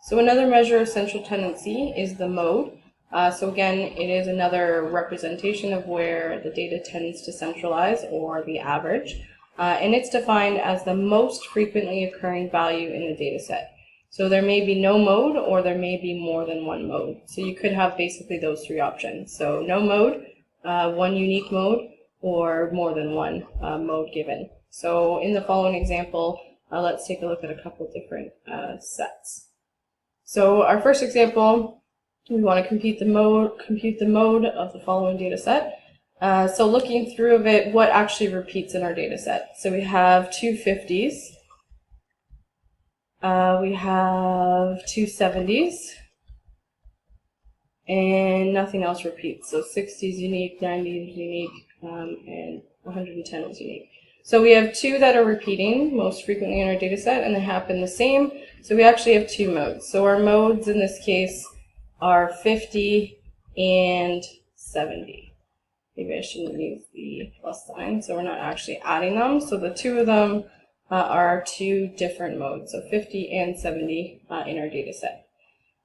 So another measure of central tendency is the mode. So again, it is another representation of where the data tends to centralize, or the average. And it's defined as the most frequently occurring value in the data set. So there may be no mode, or there may be more than one mode. So you could have basically those three options. So no mode, one unique mode, or more than one mode given. So in the following example, let's take a look at a couple different sets. So our first example, we want to compute the mode of the following data set. So looking through of it, what actually repeats in our data set? So we have two 50s, we have two 70s, and nothing else repeats. So 60 is unique, 90 is unique, and 110 is unique. So we have two that are repeating most frequently in our data set, and they happen the same. So we actually have two modes. So our modes in this case are 50 and 70. Maybe I shouldn't use the plus sign, so we're not actually adding them. So the two of them are two different modes, so 50 and 70 in our data set.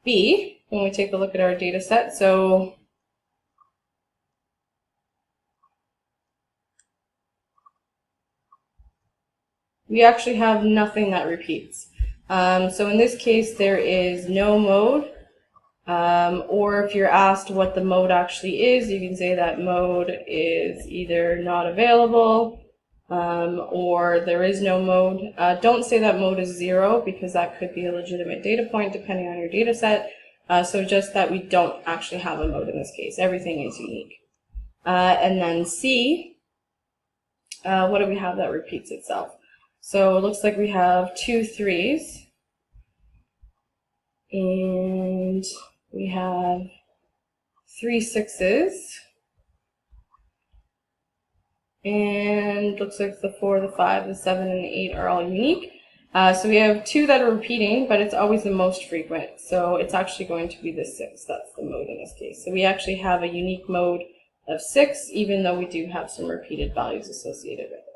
B, when we take a look at our data set, so we actually have nothing that repeats. So in this case, there is no mode, or if you're asked what the mode actually is, you can say that mode is either not available, or there is no mode. Don't say that mode is 0, because that could be a legitimate data point depending on your data set. So just that we don't actually have a mode in this case. Everything is unique. And then C, what do we have that repeats itself? So it looks like we have two 3s, and we have three 6s, and looks like the 4, the 5, the 7, and the 8 are all unique. So we have two that are repeating, but it's always the most frequent. So it's actually going to be the 6. That's the mode in this case. So we actually have a unique mode of 6, even though we do have some repeated values associated with it.